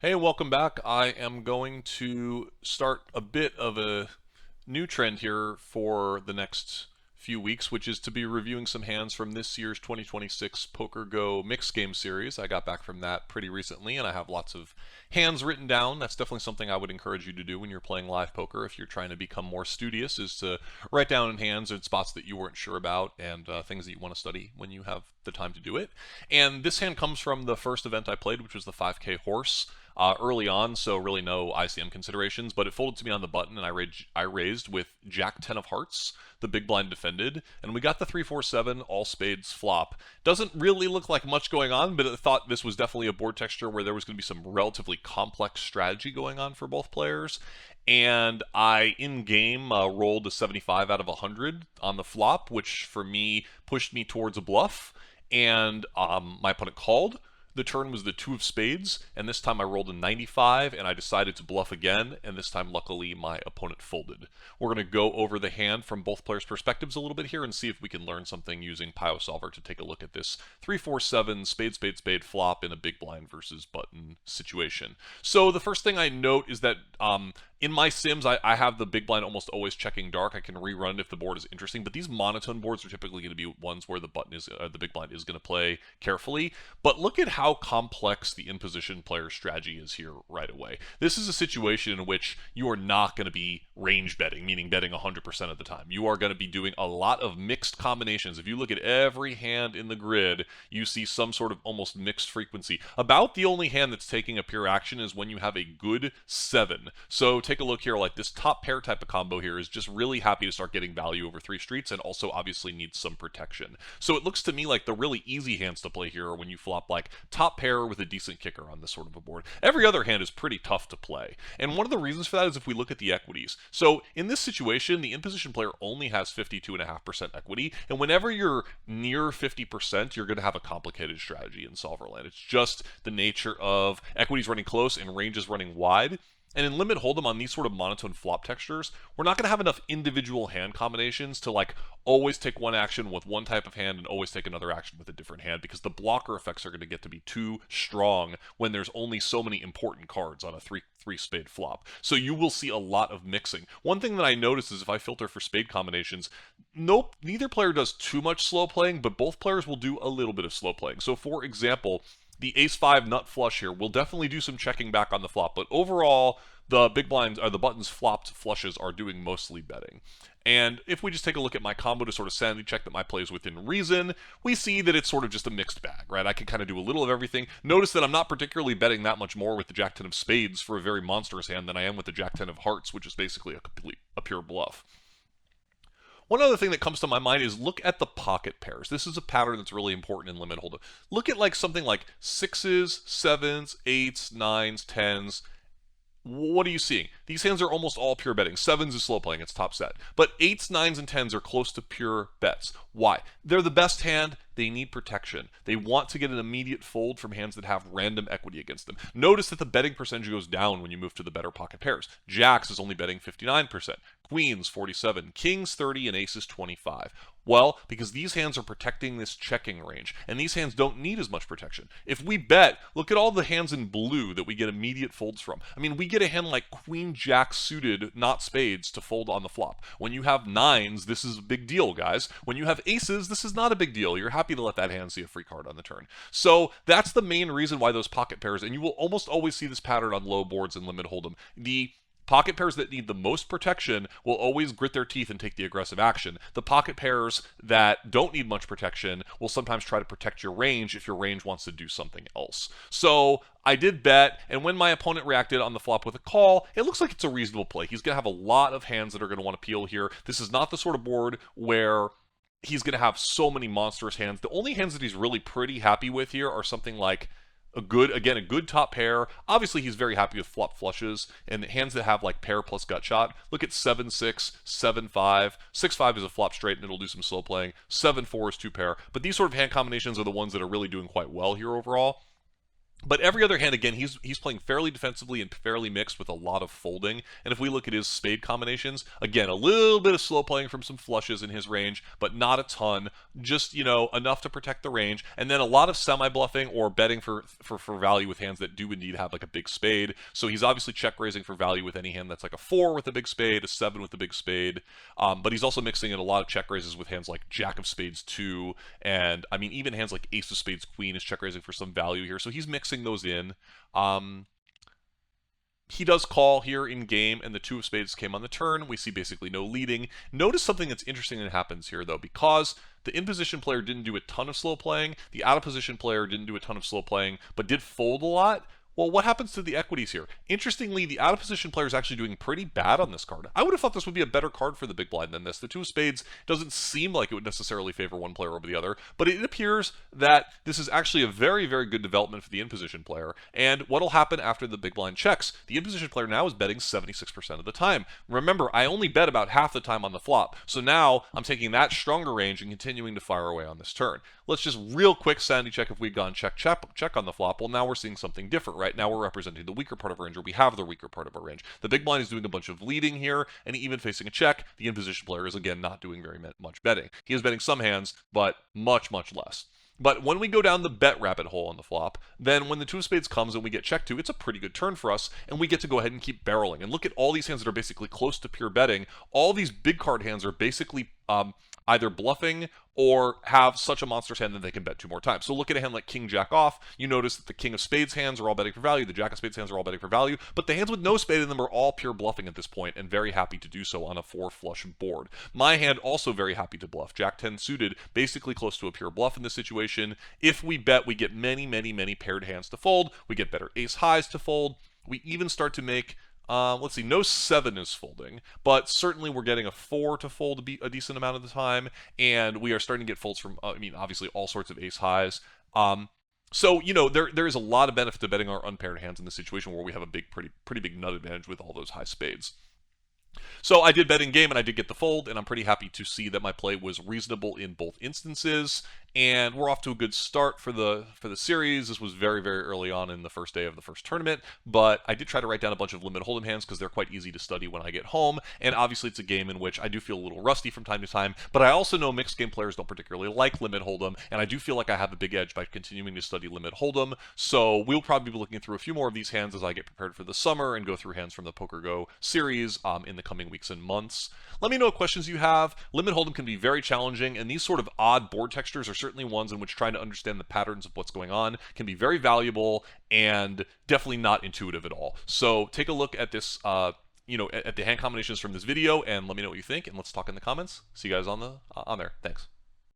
Hey, welcome back. I am going to start a bit of a new trend here for the next few weeks, which is to be reviewing some hands from this year's 2026 PokerGO Mixed Game Series. I got back from that pretty recently, and I have lots of hands written down. That's definitely something I would encourage you to do when you're playing live poker if you're trying to become more studious, is to write down hands and spots that you weren't sure about and things that you want to study when you have the time to do it. And this hand comes from the first event I played, which was the 5K horse. Early on, so really no ICM considerations, but it folded to me on the button, and I raised with Jack 10 of hearts. The big blind defended, and we got the 3-4-7 all spades flop. Doesn't really look like much going on, but I thought this was definitely a board texture where there was going to be some relatively complex strategy going on for both players. And I, in game, rolled a 75 out of 100 on the flop, which for me pushed me towards a bluff. And my opponent called. The turn was the 2 of spades, and this time I rolled a 95, and I decided to bluff again, and this time, luckily, my opponent folded. We're going to go over the hand from both players' perspectives a little bit here and see if we can learn something using PioSolver to take a look at this 3-4-7 spade, spade, spade flop in a big blind versus button situation. So the first thing I note is that in my sims, I have the big blind almost always checking dark. I can rerun if the board is interesting, but these monotone boards are typically going to be ones where the big blind is going to play carefully. But look at how complex the in-position player's strategy is here right away. This is a situation in which you are not going to be range betting, meaning betting 100% of the time. You are going to be doing a lot of mixed combinations. If you look at every hand in the grid, you see some sort of almost mixed frequency. About the only hand that's taking a pure action is when you have a good 7. So take a look here, like this top pair type of combo here is just really happy to start getting value over 3 streets and also obviously needs some protection. So it looks to me like the really easy hands to play here are when you flop like top pair with a decent kicker on this sort of a board. Every other hand is pretty tough to play. And one of the reasons for that is if we look at the equities. So in this situation, the in-position player only has 52.5% equity, and whenever you're near 50%, you're going to have a complicated strategy in solverland. It's just the nature of equities running close and ranges running wide. And in limit hold'em on these sort of monotone flop textures, we're not going to have enough individual hand combinations to like always take one action with one type of hand and always take another action with a different hand, because the blocker effects are going to get to be too strong when there's only so many important cards on a three spade flop. So you will see a lot of mixing. One thing that I notice is if I filter for spade combinations, nope, neither player does too much slow playing, but both players will do a little bit of slow playing. So for example, the ace-5 nut flush here will definitely do some checking back on the flop, but overall, the big blinds, or the buttons flopped flushes are doing mostly betting. And if we just take a look at my combo to sort of sanity check that my play is within reason, we see that it's sort of just a mixed bag, right? I can kind of do a little of everything. Notice that I'm not particularly betting that much more with the Jack 10 of spades for a very monstrous hand than I am with the Jack 10 of hearts, which is basically a pure bluff. One other thing that comes to my mind is look at the pocket pairs. This is a pattern that's really important in limit hold'em. Look at like something like 6s, 7s, 8s, 9s, 10s. What are you seeing? These hands are almost all pure betting. 7s is slow playing, it's top set. But 8s, 9s, and 10s are close to pure bets. Why? They're the best hand. They need protection. They want to get an immediate fold from hands that have random equity against them. Notice that the betting percentage goes down when you move to the better pocket pairs. Jacks is only betting 59%, Queens 47, Kings 30, and Aces 25. Well, because these hands are protecting this checking range, and these hands don't need as much protection. If we bet, look at all the hands in blue that we get immediate folds from. I mean, we get a hand like Queen Jack suited, not spades, to fold on the flop. When you have 9s, this is a big deal, guys. When you have aces, this is not a big deal. You're happy to let that hand see a free card on the turn. So that's the main reason why those pocket pairs, and you will almost always see this pattern on low boards and limit hold'em. The pocket pairs that need the most protection will always grit their teeth and take the aggressive action. The pocket pairs that don't need much protection will sometimes try to protect your range if your range wants to do something else. So I did bet, and when my opponent reacted on the flop with a call, it looks like it's a reasonable play. He's going to have a lot of hands that are going to want to peel here. This is not the sort of board where he's going to have so many monstrous hands. The only hands that he's really pretty happy with here are something like a good top pair. Obviously, he's very happy with flop flushes and hands that have like pair plus gut shot. Look at 7-6, 7-5. 6-5 is a flop straight and it'll do some slow playing. 7-4 is two pair. But these sort of hand combinations are the ones that are really doing quite well here overall. But every other hand, again, he's playing fairly defensively and fairly mixed with a lot of folding. And if we look at his spade combinations, again, a little bit of slow playing from some flushes in his range, but not a ton. Just, enough to protect the range. And then a lot of semi-bluffing or betting for value with hands that do indeed have like a big spade. So he's obviously check raising for value with any hand that's like a 4 with a big spade, a 7 with a big spade. But he's also mixing in a lot of check raises with hands like Jack of Spades 2. And I mean, even hands like Ace of Spades Queen is check raising for some value here. So he's mixing those in. He does call here in game, and the 2 of spades came on the turn. We see basically no leading. Notice something that's interesting that happens here, though, because the in-position player didn't do a ton of slow playing, the out-of-position player didn't do a ton of slow playing, but did fold a lot. Well, what happens to the equities here? Interestingly, the out-of-position player is actually doing pretty bad on this card. I would have thought this would be a better card for the big blind than this. The 2 of spades doesn't seem like it would necessarily favor one player over the other, but it appears that this is actually a very, very good development for the in-position player. And what'll happen after the big blind checks? The in-position player now is betting 76% of the time. Remember, I only bet about half the time on the flop, so now I'm taking that stronger range and continuing to fire away on this turn. Let's just real quick sanity check if we'd gone check on the flop. Well, now we're seeing something different, right? Now we're representing the weaker part of our range, or we have the weaker part of our range. The big blind is doing a bunch of leading here, and even facing a check, the in-position player is again not doing very much betting. He is betting some hands, but much, much less. But when we go down the bet rabbit hole on the flop, then when the 2 of spades comes and we get checked to, it's a pretty good turn for us, and we get to go ahead and keep barreling. And look at all these hands that are basically close to pure betting. All these big card hands are basically either bluffing or have such a monstrous hand that they can bet 2 more times. So look at a hand like King Jack off. You notice that the King of Spades hands are all betting for value, the Jack of Spades hands are all betting for value, but the hands with no spade in them are all pure bluffing at this point, and very happy to do so on a 4 flush board. My hand also very happy to bluff. Jack 10 suited, basically close to a pure bluff in this situation. If we bet, we get many paired hands to fold. We get better ace highs to fold. We even start to make let's see, no 7 is folding, but certainly we're getting a 4 to fold a decent amount of the time, and we are starting to get folds from, obviously all sorts of ace highs. So, there is a lot of benefit to betting our unpaired hands in this situation where we have a pretty big nut advantage with all those high spades. So I did bet in game and I did get the fold, and I'm pretty happy to see that my play was reasonable in both instances. And we're off to a good start for the series. This was very early on in the first day of the first tournament, but I did try to write down a bunch of limit hold'em hands because they're quite easy to study when I get home. And obviously it's a game in which I do feel a little rusty from time to time, but I also know mixed game players don't particularly like limit hold'em, and I do feel like I have a big edge by continuing to study limit hold'em. So we'll probably be looking through a few more of these hands as I get prepared for the summer and go through hands from the PokerGO series in the coming weeks and months. Let me know what questions you have. Limit hold'em can be very challenging, and these sort of odd board textures are certainly ones in which trying to understand the patterns of what's going on can be very valuable and definitely not intuitive at all. So take a look at this, at the hand combinations from this video, and let me know what you think, and let's talk in the comments. See you guys on there. Thanks.